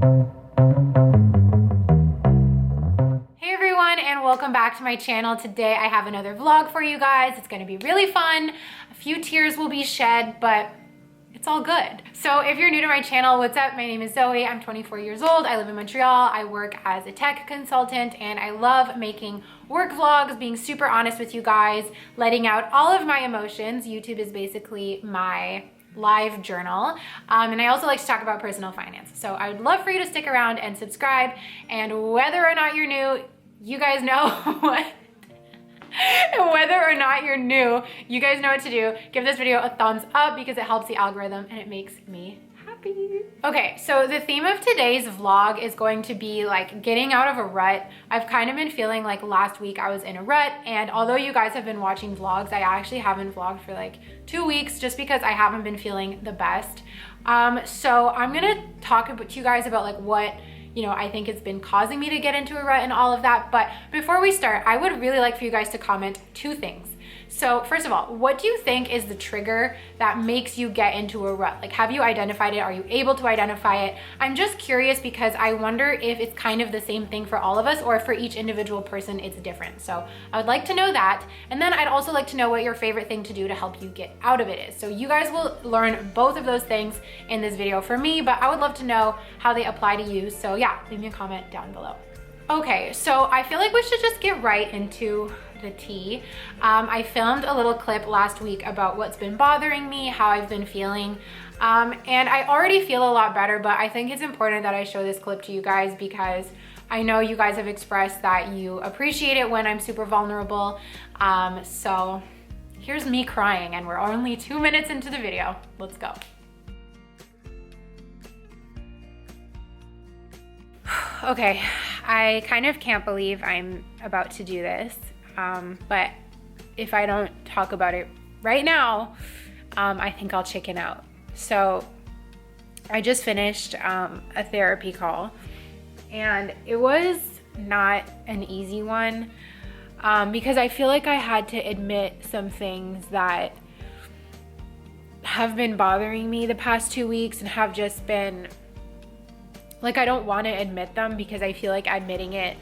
Hey everyone, and welcome back to my channel. Today I have another vlog for you guys. It's gonna be really fun. A few tears will be shed, but it's all good. So if you're new to my channel, what's up? My name is Zoe. I'm 24 years old. I live in Montreal. I work as a tech consultant, and I love making work vlogs, being super honest with you guys, letting out all of my emotions. YouTube is basically my live journal. And I also like to talk about personal finance. So I would love for you to stick around and subscribe. And whether or not you're new, you guys know what. Whether or not you're new, you guys know what to do. Give this video a thumbs up because it helps the algorithm and it makes me happy. Okay, so the theme of today's vlog is going to be like getting out of a rut. I've kind of been feeling like last week I was in a rut, and although you guys have been watching vlogs, I actually haven't vlogged for like 2 weeks just because I haven't been feeling the best. So I'm gonna talk to you guys about like what I think it's been causing me to get into a rut and all of that. But before we start, I would really like for you guys to comment 2 things. So first of all, what do you think is the trigger that makes you get into a rut? Like, have you identified it? Are you able to identify it? I'm just curious because I wonder if it's kind of the same thing for all of us, or for each individual person it's different. So I would like to know that. And then I'd also like to know what your favorite thing to do to help you get out of it is. So you guys will learn both of those things in this video for me, but I would love to know how they apply to you. So yeah, leave me a comment down below. Okay, so I feel like we should just get right into the tea. I filmed a little clip last week about what's been bothering me, how I've been feeling, and I already feel a lot better, but I think it's important that I show this clip to you guys because I know you guys have expressed that you appreciate it when I'm super vulnerable. So here's me crying, and we're only 2 minutes into the video. Let's go. Okay, I kind of can't believe I'm about to do this, but if I don't talk about it right now, I think I'll chicken out. So I just finished a therapy call, and it was not an easy one because I feel like I had to admit some things that have been bothering me the past 2 weeks and have just been like, I don't want to admit them because I feel like admitting it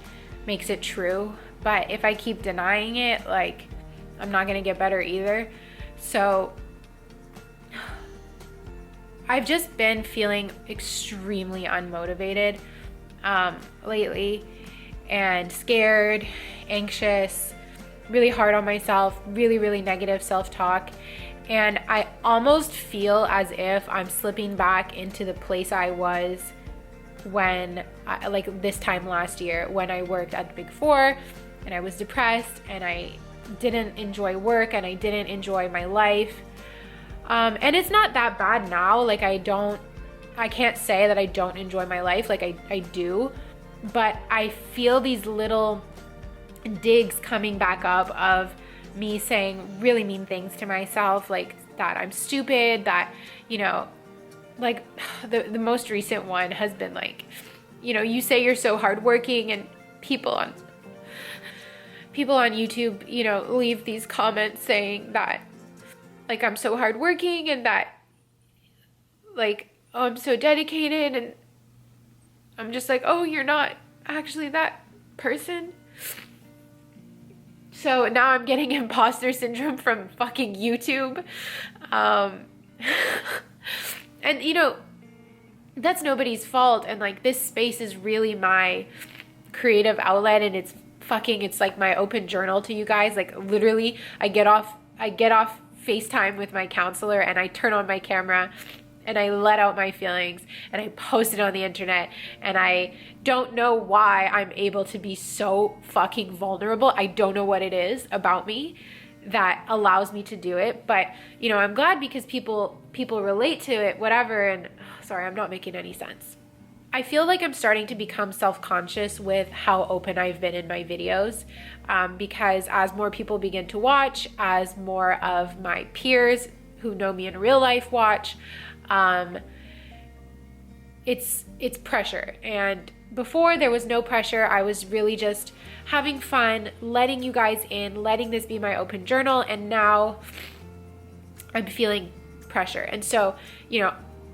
makes it true. But if I keep denying it, like, I'm not going to get better either. So I've just been feeling extremely unmotivated lately, and scared, anxious, really hard on myself, really negative self-talk. And I almost feel as if I'm slipping back into the place I was when like this time last year when I worked at the Big Four and I was depressed and I didn't enjoy work and I didn't enjoy my life. And it's not that bad now. Like I can't say that I don't enjoy my life. Like I do, but I feel these little digs coming back up of me saying really mean things to myself, like that I'm stupid, that, like the most recent one has been like, you say you're so hardworking, and people on YouTube, leave these comments saying that like I'm so hardworking and that like, oh, I'm so dedicated, and I'm just like, oh, you're not actually that person. So now I'm getting imposter syndrome from fucking YouTube. And that's nobody's fault, and like this space is really my creative outlet, and it's like my open journal to you guys. Like literally I get off FaceTime with my counselor and I turn on my camera and I let out my feelings and I post it on the internet, and I don't know why I'm able to be so fucking vulnerable. I don't know what it is about me that allows me to do it, but I'm glad because people relate to it, whatever. And sorry, I'm not making any sense. I feel like I'm starting to become self-conscious with how open I've been in my videos, because as more people begin to watch, as more of my peers who know me in real life watch, it's pressure. And before there was no pressure. I was really just having fun, letting you guys in, letting this be my open journal, and now I'm feeling pressure. And so,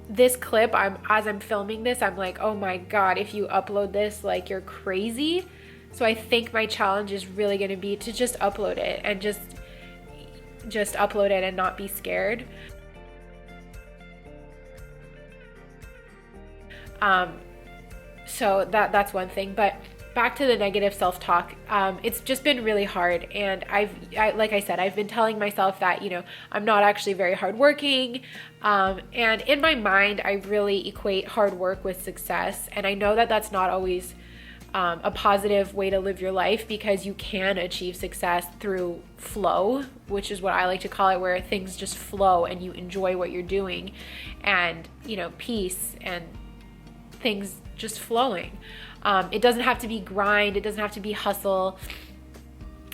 this clip, as I'm filming this, I'm like, oh my God, if you upload this, like, you're crazy. So I think my challenge is really going to be to just upload it and just upload it and not be scared. So that's one thing. But back to the negative self-talk, it's just been really hard. And like I said, I've been telling myself that, you know, I'm not actually very hardworking. And in my mind, I really equate hard work with success. And I know that that's not always a positive way to live your life, because you can achieve success through flow, which is what I like to call it, where things just flow and you enjoy what you're doing, and, you know, peace and things just flowing. It doesn't have to be grind, it doesn't have to be hustle.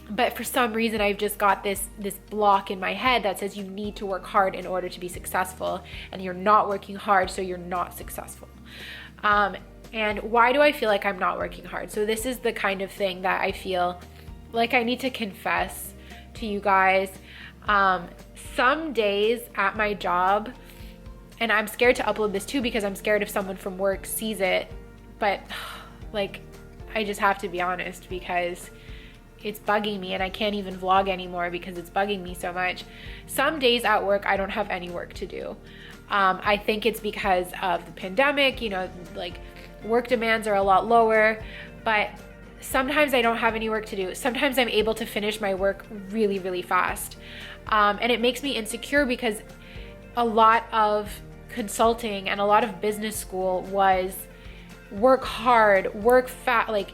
But for some reason, I've just got this block in my head that says you need to work hard in order to be successful, and you're not working hard, so you're not successful. And why do I feel like I'm not working hard? So this is the kind of thing that I feel like I need to confess to you guys. Some days at my job, and I'm scared to upload this too because I'm scared if someone from work sees it, but like, I just have to be honest because it's bugging me, and I can't even vlog anymore because it's bugging me so much. Some days at work, I don't have any work to do. I think it's because of the pandemic, you know, like, work demands are a lot lower, but sometimes I don't have any work to do. Sometimes I'm able to finish my work really, really fast. And it makes me insecure because a lot of consulting and a lot of business school was work hard, work fast, like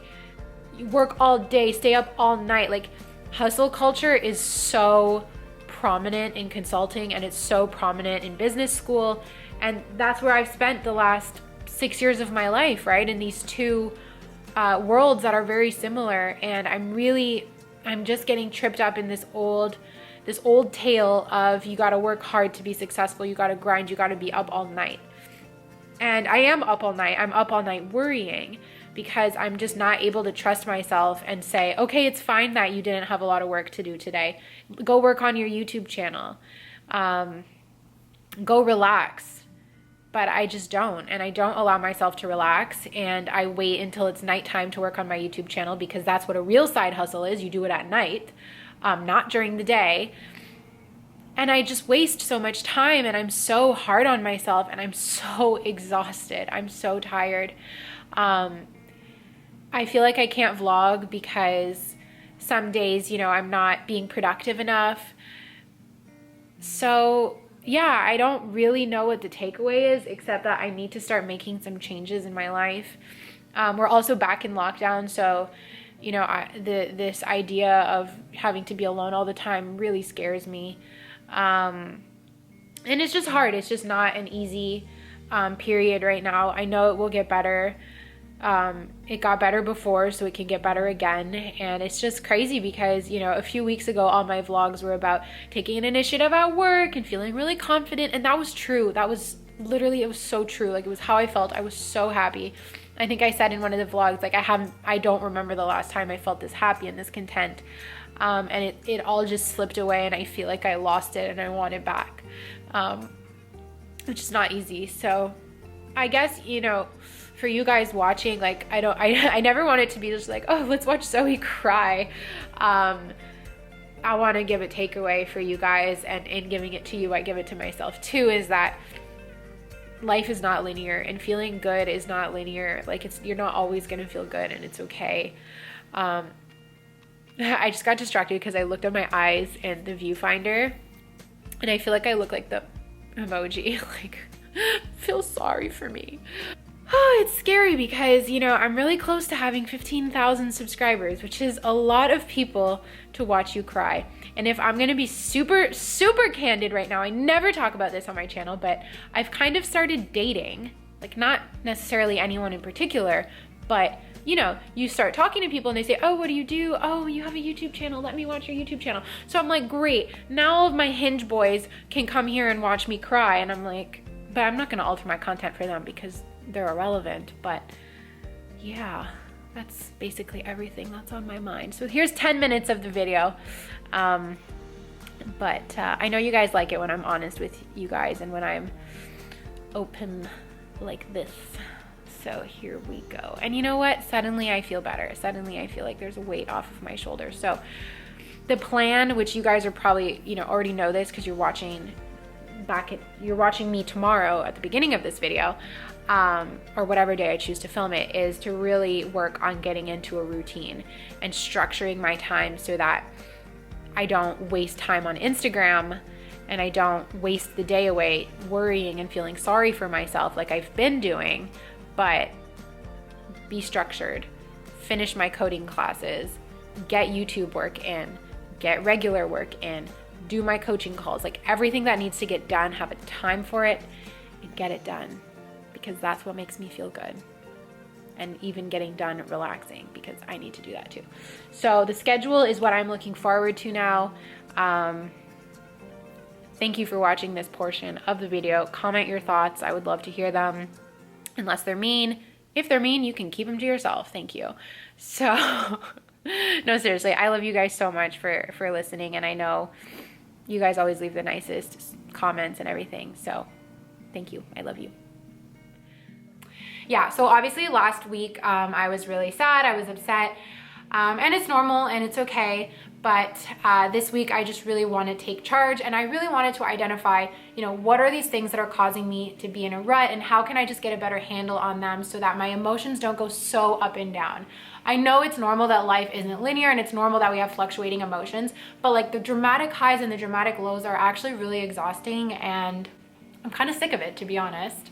work all day, stay up all night. Like, hustle culture is so prominent in consulting, and it's so prominent in business school. And that's where I've spent the last 6 years of my life, right? In these two worlds that are very similar. And I'm just getting tripped up in this old tale of you got to work hard to be successful. You got to grind. You got to be up all night. And I am up all night. I'm up all night worrying because I'm just not able to trust myself and say, okay, it's fine that you didn't have a lot of work to do today. Go work on your YouTube channel. Go relax. But I just don't, and I don't allow myself to relax, and I wait until it's nighttime to work on my YouTube channel, because that's what a real side hustle is. You do it at night, not during the day. And I just waste so much time, and I'm so hard on myself, and I'm so exhausted. I'm so tired. I feel like I can't vlog because some days, you know, I'm not being productive enough. So yeah, I don't really know what the takeaway is, except that I need to start making some changes in my life. We're also back in lockdown, so, you know, this idea of having to be alone all the time really scares me. And it's just hard. It's just not an easy period right now. I know it will get better. It got better before, so it can get better again. And it's just crazy because, you know, a few weeks ago, all my vlogs were about taking an initiative at work and feeling really confident. And that was true. That was literally, it was so true. Like, it was how I felt. I was so happy. I think I said in one of the vlogs, like, I don't remember the last time I felt this happy and this content. And it all just slipped away, and I feel like I lost it and I want it back. Which is not easy. So I guess, you know, for you guys watching, like, I never want it to be just like, oh, let's watch Zoe cry. I want to give a takeaway for you guys, and in giving it to you, I give it to myself too, is that life is not linear, and feeling good is not linear. Like, you're not always going to feel good, and it's okay. I just got distracted because I looked at my eyes in the viewfinder, and I feel like I look like the emoji, like, feel sorry for me. Oh, it's scary because, you know, I'm really close to having 15,000 subscribers, which is a lot of people to watch you cry. And if I'm gonna be super, super candid right now, I never talk about this on my channel, but I've kind of started dating, like, not necessarily anyone in particular, but, you know, you start talking to people and they say, oh, what do you do? Oh, you have a YouTube channel. Let me watch your YouTube channel. So I'm like, great. Now all of my Hinge boys can come here and watch me cry. And I'm like, but I'm not gonna alter my content for them because they're irrelevant. But yeah, that's basically everything that's on my mind. So here's 10 minutes of the video. But I know you guys like it when I'm honest with you guys, and when I'm open like this. So here we go. And you know what? Suddenly I feel better. Suddenly I feel like there's a weight off of my shoulders. So the plan, which you guys are probably, already know this because you're watching me tomorrow at the beginning of this video, or whatever day I choose to film it, is to really work on getting into a routine and structuring my time so that I don't waste time on Instagram and I don't waste the day away worrying and feeling sorry for myself like I've been doing, but be structured, finish my coding classes, get YouTube work in, get regular work in, do my coaching calls, like everything that needs to get done, have a time for it and get it done, because that's what makes me feel good. And even getting done relaxing, because I need to do that too. So the schedule is what I'm looking forward to now. Thank you for watching this portion of the video. Comment your thoughts. I would love to hear them, unless they're mean. If they're mean, you can keep them to yourself. Thank you. So no, seriously, I love you guys so much for listening. And I know you guys always leave the nicest comments and everything. So thank you. I love you. Yeah, so obviously last week I was really sad, I was upset, and it's normal and it's okay, but this week I just really want to take charge, and I really wanted to identify, what are these things that are causing me to be in a rut, and how can I just get a better handle on them so that my emotions don't go so up and down. I know it's normal that life isn't linear, and it's normal that we have fluctuating emotions, but like the dramatic highs and the dramatic lows are actually really exhausting, and I'm kind of sick of it, to be honest.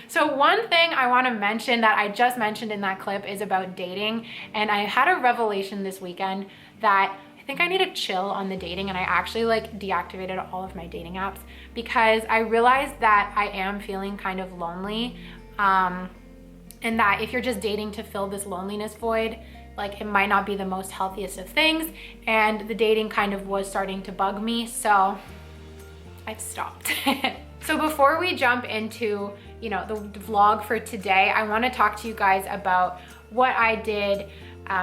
So one thing I want to mention that I just mentioned in that clip is about dating. And I had a revelation this weekend that I think I need to chill on the dating, and I actually deactivated all of my dating apps because I realized that I am feeling kind of lonely. And that if you're just dating to fill this loneliness void, it might not be the most healthiest of things. And the dating kind of was starting to bug me. So I've stopped. So before we jump into, the vlog for today, I want to talk to you guys about what I did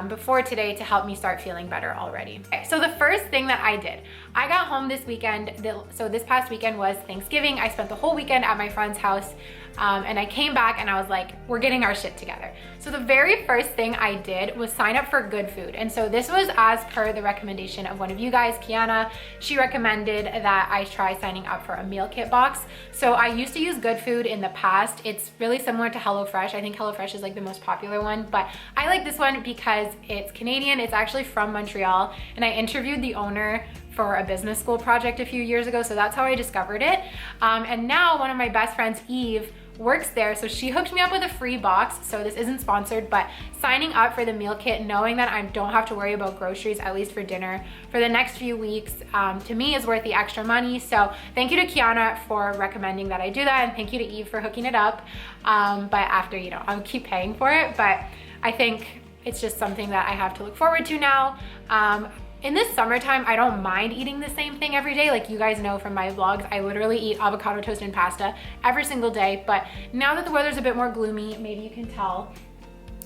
before today to help me start feeling better already. Okay, so the first thing that I did, I got home this weekend. So this past weekend was Thanksgiving. I spent the whole weekend at my friend's house. And I came back and I was like, we're getting our shit together. So the very first thing I did was sign up for Good Food. And so this was as per the recommendation of one of you guys, Kiana. She recommended that I try signing up for a meal kit box. So I used to use Good Food in the past. It's really similar to HelloFresh. I think HelloFresh is the most popular one, but I like this one because it's Canadian. It's actually from Montreal. And I interviewed the owner for a business school project a few years ago. So that's how I discovered it. And now one of my best friends, Eve, works there, so she hooked me up with a free box. So this isn't sponsored, but signing up for the meal kit, knowing that I don't have to worry about groceries, at least for dinner, for the next few weeks, to me is worth the extra money. So thank you to Kiana for recommending that I do that, and thank you to Eve for hooking it up. But after, I'll keep paying for it, but I think it's just something that I have to look forward to now. In this summertime, I don't mind eating the same thing every day. Like you guys know from my vlogs, I literally eat avocado toast and pasta every single day. But now that the weather's a bit more gloomy, maybe you can tell,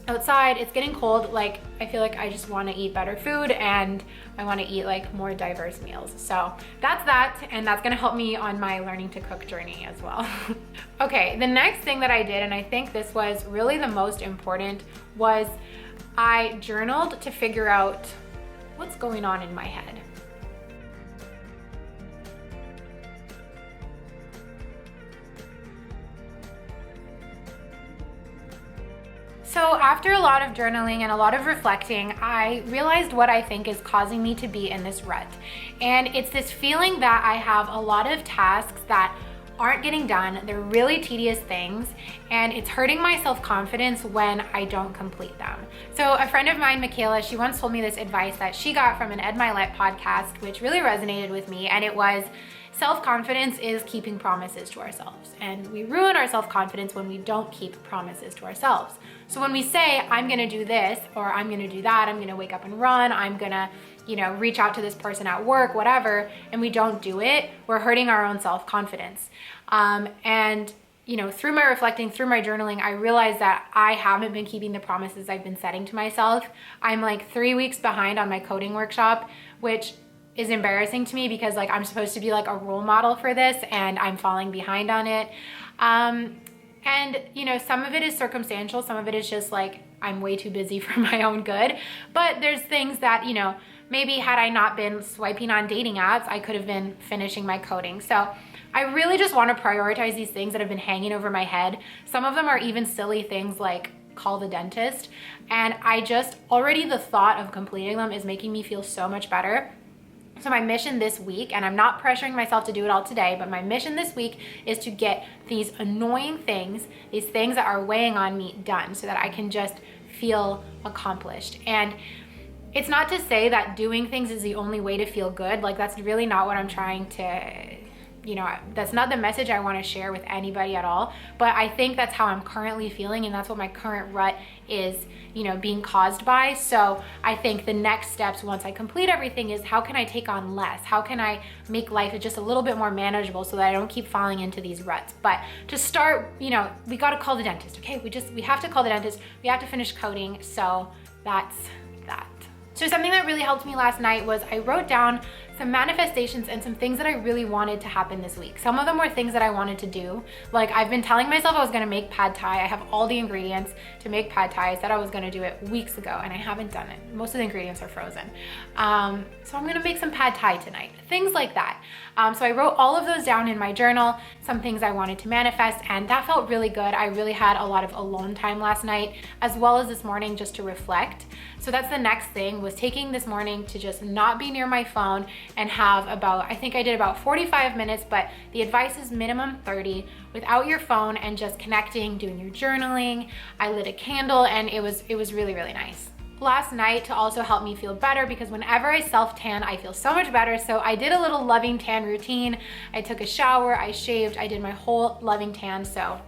outside it's getting cold. I feel like I just want to eat better food, and I want to eat more diverse meals. So that's that, and that's gonna help me on my learning to cook journey as well. Okay, the next thing that I did, and I think this was really the most important, was I journaled to figure out what's going on in my head. So after a lot of journaling and a lot of reflecting, I realized what I think is causing me to be in this rut. And it's this feeling that I have a lot of tasks that aren't getting done. They're really tedious things, and it's hurting my self-confidence when I don't complete them. So a friend of mine, Michaela, she once told me this advice that she got from an Ed Milet podcast, which really resonated with me, and it was, self-confidence is keeping promises to ourselves, and we ruin our self-confidence when we don't keep promises to ourselves. So when we say, I'm gonna do this, or I'm gonna do that, I'm gonna wake up and run, I'm gonna reach out to this person at work, whatever, and we don't do it, we're hurting our own self-confidence. And through my reflecting, through my journaling, I realized that I haven't been keeping the promises I've been setting to myself. I'm 3 weeks behind on my coding workshop, which is embarrassing to me because I'm supposed to be a role model for this, and I'm falling behind on it. And you know, some of it is circumstantial, some of it is just like I'm way too busy for my own good. But there's things that, you know, maybe had I not been swiping on dating apps, I could have been finishing my coding. So I really just want to prioritize these things that have been hanging over my head. Some of them are even silly things like call the dentist. And I just already, the thought of completing them is making me feel so much better. So my mission this week, and I'm not pressuring myself to do it all today, but my mission this week is to get these annoying things, these things that are weighing on me, done so that I can just feel accomplished. And it's not to say that doing things is the only way to feel good. Like, that's really not what I'm trying to, you know, that's not the message I want to share with anybody at all. But I think that's how I'm currently feeling, and that's what my current rut is, you know, being caused by. So I think the next steps once I complete everything is, how can I take on less? How can I make life just a little bit more manageable so that I don't keep falling into these ruts? But to start, you know, we got to call the dentist. Okay, we have to call the dentist. We have to finish coding. So that's that. So something that really helped me last night was I wrote down some manifestations and some things that I really wanted to happen this week. Some of them were things that I wanted to do. Like, I've been telling myself I was gonna make pad thai. I have all the ingredients to make pad thai. I said I was gonna do it weeks ago and I haven't done it. Most of the ingredients are frozen. So I'm gonna make some pad thai tonight. Things like that. So I wrote all of those down in my journal, some things I wanted to manifest, and that felt really good. I really had a lot of alone time last night, as well as this morning, just to reflect. So that's the next thing, was taking this morning to just not be near my phone and have about, I think I did about 45 minutes, but the advice is minimum 30 without your phone, and just connecting, doing your journaling. I lit a candle, and it was really, really nice. Last night, to also help me feel better, because whenever I self-tan, I feel so much better. So I did a little loving tan routine. I took a shower, I shaved, I did my whole loving tan. So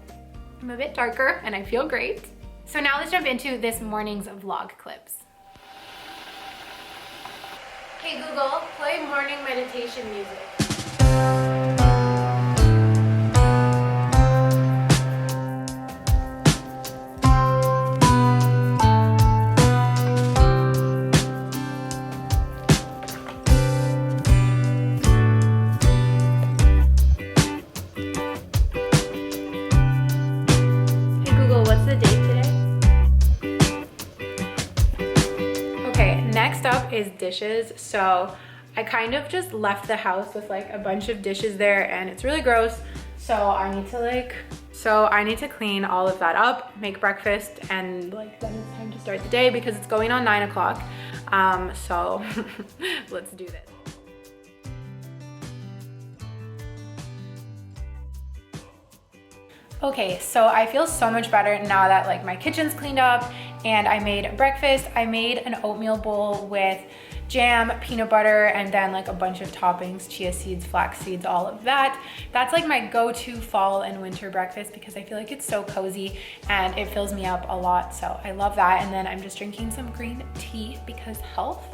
I'm a bit darker and I feel great. So now let's jump into this morning's vlog clips. Hey Google, play morning meditation music. Next up is dishes. So I kind of just left the house with like a bunch of dishes there, and it's really gross. So I need to clean all of that up, make breakfast, and like then it's time to start the day because it's going on 9 o'clock. So let's do this. Okay, so I feel so much better now that like my kitchen's cleaned up and I made breakfast. I made an oatmeal bowl with jam, peanut butter, and then like a bunch of toppings, chia seeds, flax seeds, all of that. That's like my go-to fall and winter breakfast because I feel like it's so cozy and it fills me up a lot. So I love that. And then I'm just drinking some green tea because health.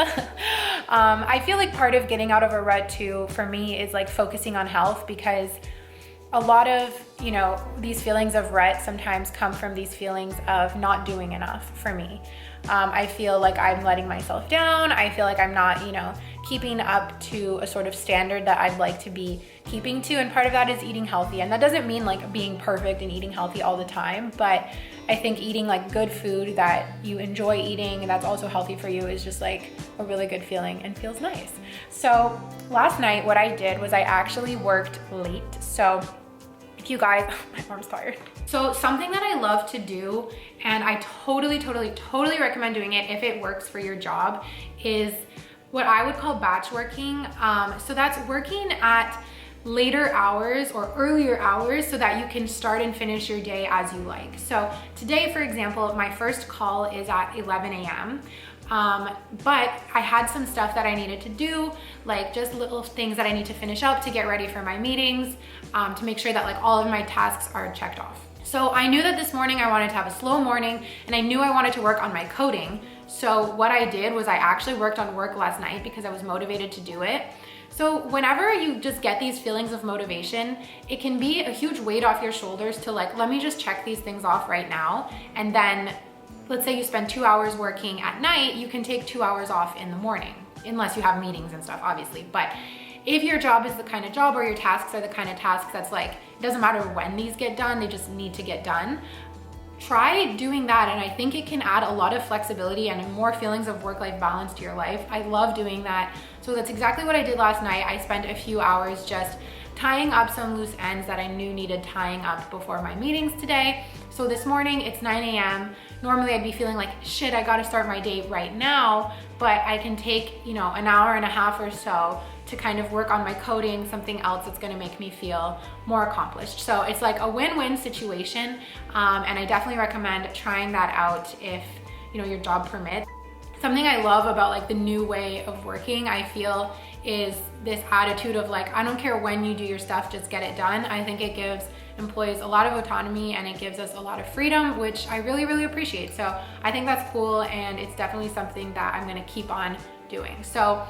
I feel like part of getting out of a rut too, for me, is like focusing on health, because a lot of, you know, these feelings of rut sometimes come from these feelings of not doing enough for me. I feel like I'm letting myself down. I feel like I'm not, you know, keeping up to a sort of standard that I'd like to be keeping to. And part of that is eating healthy. And that doesn't mean like being perfect and eating healthy all the time, but I think eating like good food that you enjoy eating and that's also healthy for you is just like a really good feeling and feels nice. So last night, what I did was I actually worked late. So if you guys, my arm's tired. So something that I love to do, and I totally recommend doing it if it works for your job, is what I would call batch working. So that's working at later hours or earlier hours so that you can start and finish your day as you like. So today, for example, my first call is at 11 a.m. But I had some stuff that I needed to do, like just little things that I need to finish up to get ready for my meetings, to make sure that like all of my tasks are checked off. So I knew that this morning I wanted to have a slow morning, and I knew I wanted to work on my coding. So what I did was I actually worked on work last night because I was motivated to do it. So whenever you just get these feelings of motivation, it can be a huge weight off your shoulders to like, let me just check these things off right now. And then let's say you spend 2 hours working at night, you can take 2 hours off in the morning, unless you have meetings and stuff, obviously. But if your job is the kind of job, or your tasks are the kind of tasks that's like, it doesn't matter when these get done, they just need to get done. Try doing that, and I think it can add a lot of flexibility and more feelings of work-life balance to your life. I love doing that. So that's exactly what I did last night. I spent a few hours just tying up some loose ends that I knew needed tying up before my meetings today. So this morning it's 9 a.m. Normally I'd be feeling like, shit, I gotta start my day right now, but I can take, you know, an hour and a half or so to kind of work on my coding, something else that's gonna make me feel more accomplished. So it's like a win-win situation, and I definitely recommend trying that out if, you know, your job permits. Something I love about like the new way of working, I feel, is this attitude of like, I don't care when you do your stuff, just get it done. I think it gives employees a lot of autonomy and it gives us a lot of freedom, which I really, really appreciate. So I think that's cool, and it's definitely something that I'm gonna keep on doing. So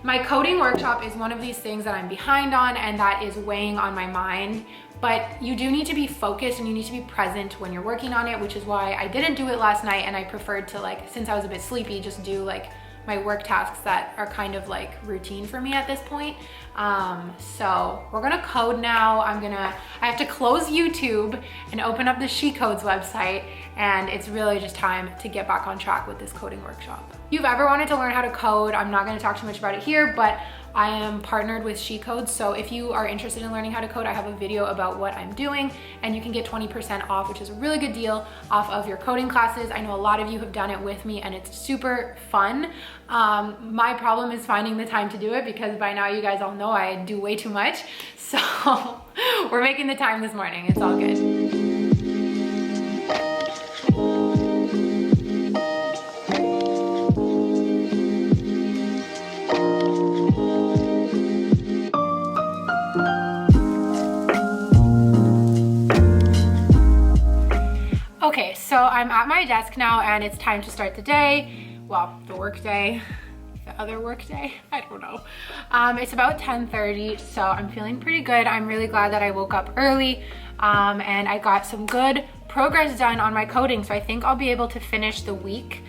my coding workshop is one of these things that I'm behind on and that is weighing on my mind, but you do need to be focused and you need to be present when you're working on it, which is why I didn't do it last night, and I preferred to, like, since I was a bit sleepy, just do like my work tasks that are kind of like routine for me at this point. So we're gonna code now. I have to close YouTube and open up the She Codes website, and it's really just time to get back on track with this coding workshop. If you've ever wanted to learn how to code, I'm not gonna talk too much about it here, but I am partnered with She Codes. So if you are interested in learning how to code, I have a video about what I'm doing, and you can get 20% off, which is a really good deal off of your coding classes. I know a lot of you have done it with me and it's super fun. My problem is finding the time to do it, because by now you guys all know I do way too much. So we're making the time this morning. It's all good. Okay, so I'm at my desk now and it's time to start the day. Well, the work day, the other work day, I don't know. It's about 10:30, so I'm feeling pretty good. I'm really glad that I woke up early, and I got some good progress done on my coding. So I think I'll be able to finish the week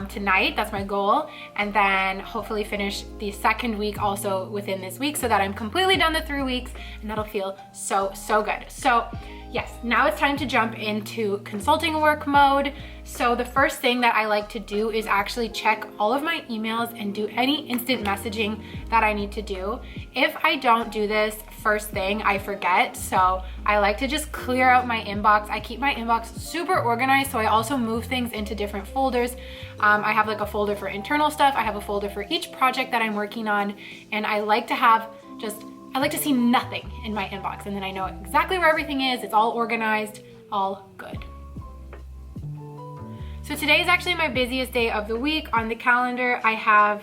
tonight. That's my goal. And then hopefully finish the second week also within this week, so that I'm completely done the 3 weeks, and that'll feel so, so good. So yes, now it's time to jump into consulting work mode. So the first thing that I like to do is actually check all of my emails and do any instant messaging that I need to do. If I don't do this first thing, I forget. So I like to just clear out my inbox. I keep my inbox super organized, so I also move things into different folders. I have like a folder for internal stuff. I have a folder for each project that I'm working on, and I like to see nothing in my inbox, and then I know exactly where everything is. It's all organized, all good. So today is actually my busiest day of the week. On the calendar, I have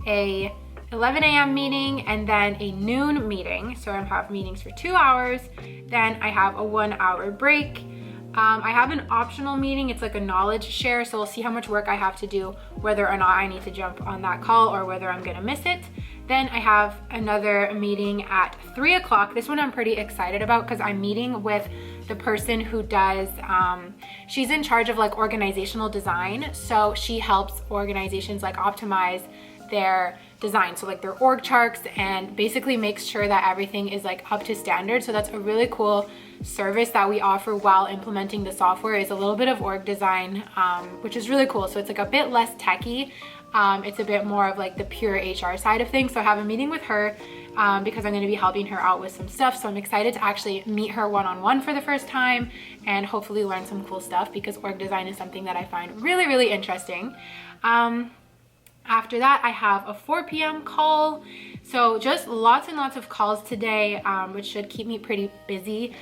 a 11 a.m. meeting and then a noon meeting. So I have meetings for 2 hours. Then I have a 1 hour break. I have an optional meeting. It's like a knowledge share. So we'll see how much work I have to do, whether or not I need to jump on that call or whether I'm gonna miss it. Then I have another meeting at 3 o'clock. This one I'm pretty excited about because I'm meeting with the person who does, she's in charge of like organizational design. So she helps organizations like optimize their design. So like their org charts, and basically makes sure that everything is like up to standard. So that's a really cool service that we offer while implementing the software, is a little bit of org design, which is really cool. So it's like a bit less techy. It's a bit more of like the pure HR side of things. So I have a meeting with her because I'm going to be helping her out with some stuff. So I'm excited to actually meet her one-on-one for the first time and hopefully learn some cool stuff, because org design is something that I find really, really interesting. After that, I have a 4 p.m. call. So just lots and lots of calls today, which should keep me pretty busy.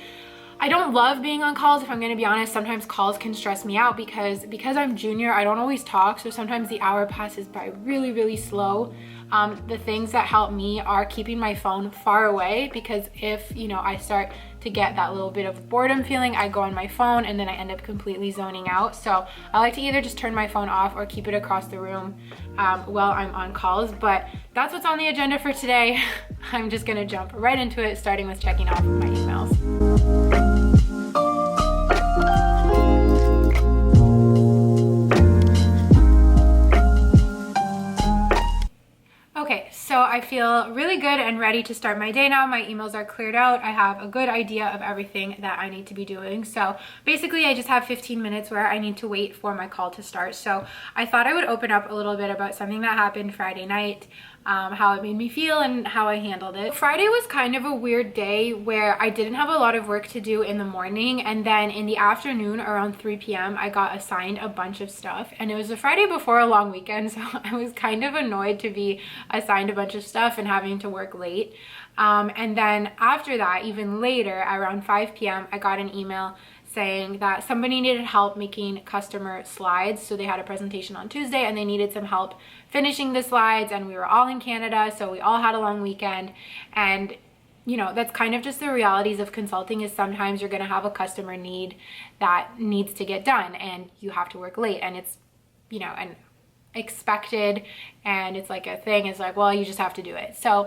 I don't love being on calls, if I'm gonna be honest. Sometimes calls can stress me out because I'm junior, I don't always talk, so sometimes the hour passes by really, really slow. The things that help me are keeping my phone far away, because if, you know, I start to get that little bit of boredom feeling, I go on my phone and then I end up completely zoning out. So I like to either just turn my phone off or keep it across the room while I'm on calls. But that's what's on the agenda for today. I'm just gonna jump right into it, starting with checking off my emails. Okay, so I feel really good and ready to start my day now. My emails are cleared out. I have a good idea of everything that I need to be doing. So basically I just have 15 minutes where I need to wait for my call to start. So I thought I would open up a little bit about something that happened Friday night, how it made me feel and how I handled it. Friday was kind of a weird day where I didn't have a lot of work to do in the morning, and then in the afternoon around 3 p.m. I got assigned a bunch of stuff, and it was the Friday before a long weekend, so I was kind of annoyed to be assigned a bunch of stuff and having to work late. And then after that, even later around 5 p.m. I got an email saying that somebody needed help making customer slides. So they had a presentation on Tuesday and they needed some help finishing the slides, and we were all in Canada, so we all had a long weekend. And you know, that's kind of just the realities of consulting, is sometimes you're going to have a customer need that needs to get done and you have to work late, and it's, you know, and expected, and it's like a thing. It's like, well, you just have to do it. So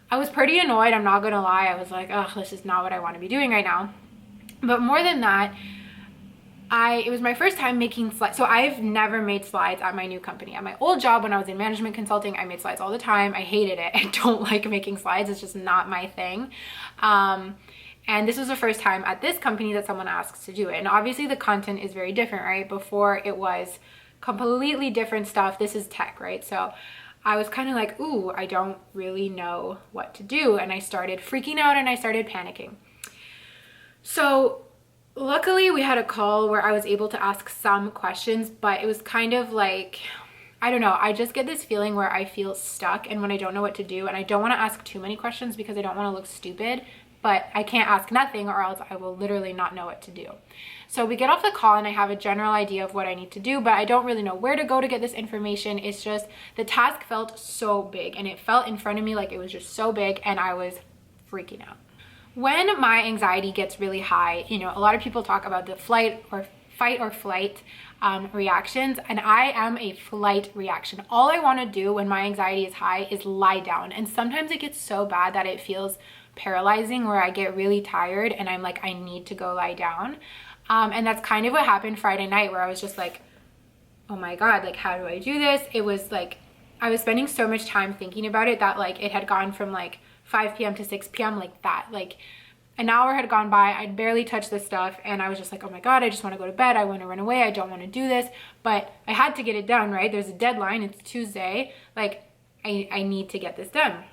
I was pretty annoyed, I'm not gonna lie. I was like, oh, this is not what I want to be doing right now. But more than that, it was my first time making slides. So I've never made slides at my new company. At my old job, when I was in management consulting, I made slides all the time. I hated it. I don't like making slides. It's just not my thing. And this was the first time at this company that someone asks to do it. And obviously the content is very different, right? Before it was completely different stuff. This is tech, right? So I was kind of like, ooh, I don't really know what to do. And I started freaking out and I started panicking. So luckily we had a call where I was able to ask some questions, but it was kind of like, I don't know, I just get this feeling where I feel stuck and when I don't know what to do, and I don't want to ask too many questions because I don't want to look stupid, but I can't ask nothing or else I will literally not know what to do. So we get off the call and I have a general idea of what I need to do, but I don't really know where to go to get this information. It's just the task felt so big and it felt in front of me like it was just so big, and I was freaking out. When my anxiety gets really high, you know, a lot of people talk about the fight or flight reactions, and I am a flight reaction. All I want to do when my anxiety is high is lie down, and sometimes it gets so bad that it feels paralyzing, where I get really tired and I'm like, I need to go lie down. And that's kind of what happened Friday night, where I was just like, oh my God, like, how do I do this? It was like, I was spending so much time thinking about it that like it had gone from like 5 p.m. to 6 p.m. like that. Like an hour had gone by, I'd barely touched this stuff, and I was just like, oh my God, I just want to go to bed. I want to run away. I don't want to do this, but I had to get it done, right? There's a deadline. It's Tuesday. Like I need to get this done.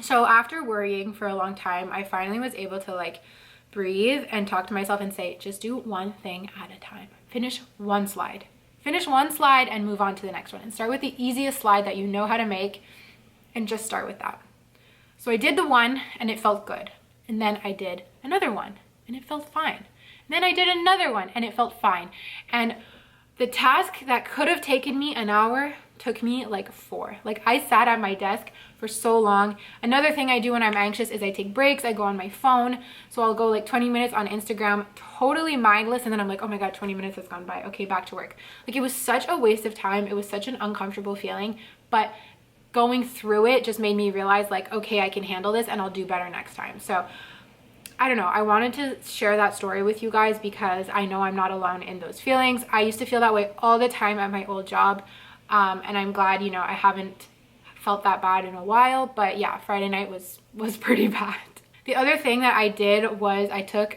So after worrying for a long time, I finally was able to like breathe and talk to myself and say, just do one thing at a time. Finish one slide. Finish one slide and move on to the next one, and start with the easiest slide that you know how to make and just start with that. So I did the one and it felt good. And then I did another one and it felt fine. And then I did another one and it felt fine. And the task that could have taken me an hour took me like 4. Like I sat at my desk for so long. Another thing I do when I'm anxious is I take breaks. I go on my phone. So I'll go like 20 minutes on Instagram, totally mindless. And then I'm like, oh my God, 20 minutes has gone by. Okay, back to work. Like it was such a waste of time. It was such an uncomfortable feeling, but going through it just made me realize like, okay, I can handle this and I'll do better next time. So I don't know, I wanted to share that story with you guys because I know I'm not alone in those feelings. I used to feel that way all the time at my old job. And I'm glad, you know, I haven't felt that bad in a while, but yeah, Friday night was pretty bad. The other thing that I did was I took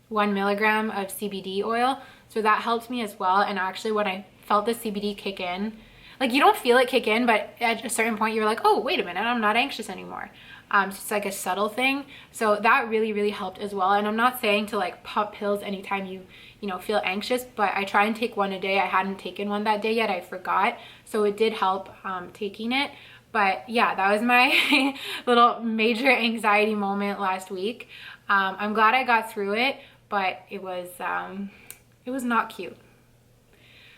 1 milligram of CBD oil. So that helped me as well. And actually when I felt the CBD kick in, like you don't feel it kick in, but at a certain point you're like, oh, wait a minute, I'm not anxious anymore. So it's like a subtle thing. So that really, really helped as well. And I'm not saying to like pop pills anytime you know, feel anxious, but I try and take one a day. I hadn't taken one that day yet. I forgot. So it did help taking it. But yeah, that was my little major anxiety moment last week. I'm glad I got through it, but it was not cute.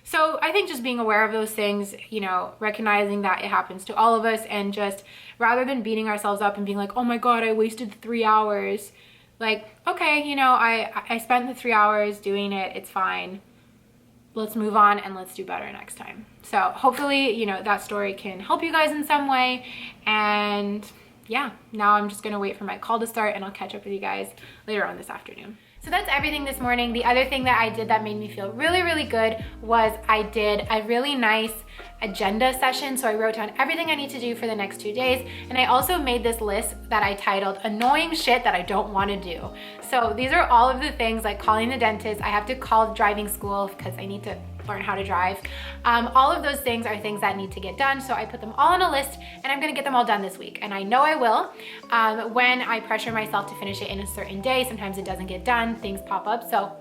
So I think just being aware of those things, you know, recognizing that it happens to all of us, and just rather than beating ourselves up and being like, oh my God, I wasted 3 hours. Like, okay, you know, I spent the 3 hours doing it. It's fine. Let's move on and let's do better next time. So hopefully, you know, that story can help you guys in some way. And yeah, now I'm just going to wait for my call to start and I'll catch up with you guys later on this afternoon. So that's everything this morning. The other thing that I did that made me feel really, really good was I did a really nice agenda session. So I wrote down everything I need to do for the next 2 days. And I also made this list that I titled annoying shit that I don't want to do. So these are all of the things like calling the dentist. I have to call driving school because I need to learn how to drive. All of those things are things that need to get done. So I put them all on a list and I'm gonna get them all done this week. And I know I will. When I pressure myself to finish it in a certain day, sometimes it doesn't get done, things pop up. So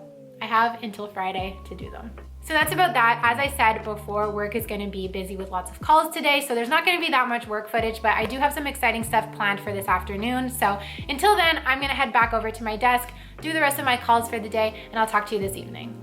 I have until Friday to do them. So that's about that. As I said before, work is gonna be busy with lots of calls today. So there's not gonna be that much work footage, but I do have some exciting stuff planned for this afternoon. So until then, I'm gonna head back over to my desk, do the rest of my calls for the day, and I'll talk to you this evening.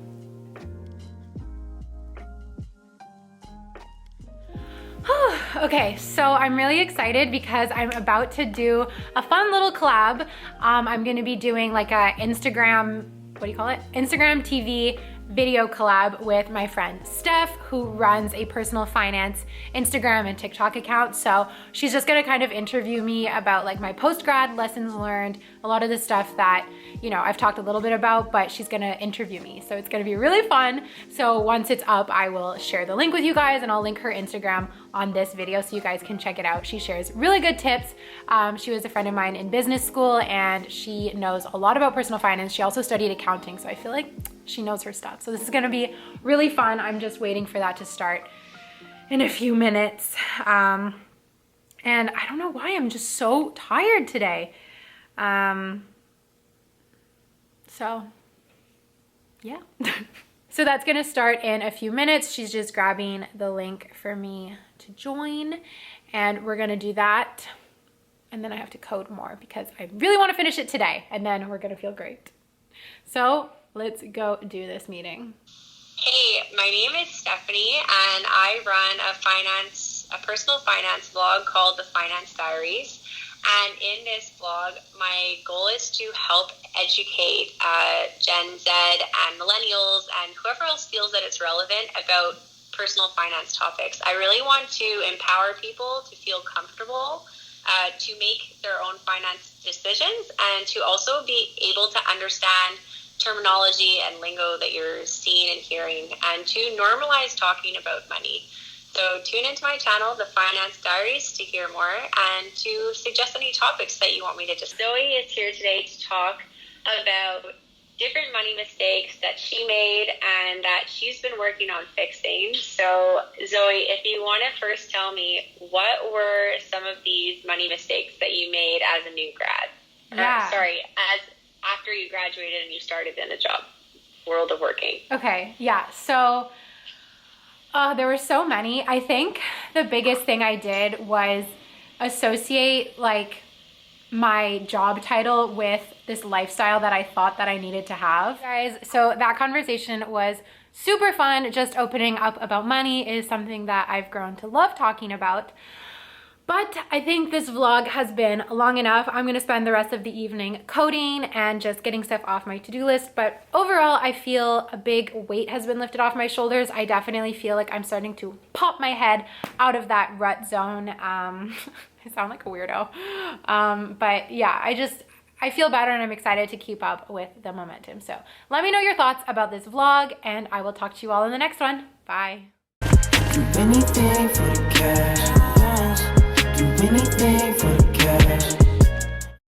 Okay, so I'm really excited because I'm about to do a fun little collab. I'm gonna be doing like a Instagram, what do you call it? Instagram TV video collab with my friend Steph, who runs a personal finance Instagram and TikTok account. So she's just gonna kind of interview me about like my post-grad lessons learned, a lot of the stuff that, you know, I've talked a little bit about, but she's gonna interview me. So it's gonna be really fun. So once it's up, I will share the link with you guys and I'll link her Instagram on this video so you guys can check it out. She shares really good tips. She was a friend of mine in business school and she knows a lot about personal finance. She also studied accounting, so I feel like she knows her stuff. So this is gonna be really fun. I'm just waiting for that to start in a few minutes. And I don't know why, I'm just so tired today. So yeah. So that's gonna start in a few minutes. She's just grabbing the link for me to join and we're gonna do that. And then I have to code more because I really wanna finish it today and then we're gonna feel great. So let's go do this meeting. Hey, my name is Stephanie and I run a personal finance vlog called The Finance Diaries. And in this vlog, my goal is to help educate Gen Z and millennials and whoever else feels that it's relevant about personal finance topics. I really want to empower people to feel comfortable, to make their own finance decisions, and to also be able to understand terminology and lingo that you're seeing and hearing, and to normalize talking about money. So tune into my channel, The Finance Diaries, to hear more and to suggest any topics that you want me to discuss. Zoe is here today to talk about different money mistakes that she made and that she's been working on fixing. So Zoe, if you want to first tell me, what were some of these money mistakes that you made as a new grad? Yeah. After you graduated and you started in the job world of working. Okay, yeah, so there were so many. I think the biggest thing I did was associate like my job title with this lifestyle that I thought that I needed to have. Guys, so that conversation was super fun. Just opening up about money is something that I've grown to love talking about. But I think this vlog has been long enough. I'm gonna spend the rest of the evening coding and just getting stuff off my to-do list. But overall, I feel a big weight has been lifted off my shoulders. I definitely feel like I'm starting to pop my head out of that rut zone. I sound like a weirdo. But yeah, I feel better and I'm excited to keep up with the momentum. So let me know your thoughts about this vlog and I will talk to you all in the next one. Bye. Do anything for the cash. Do anything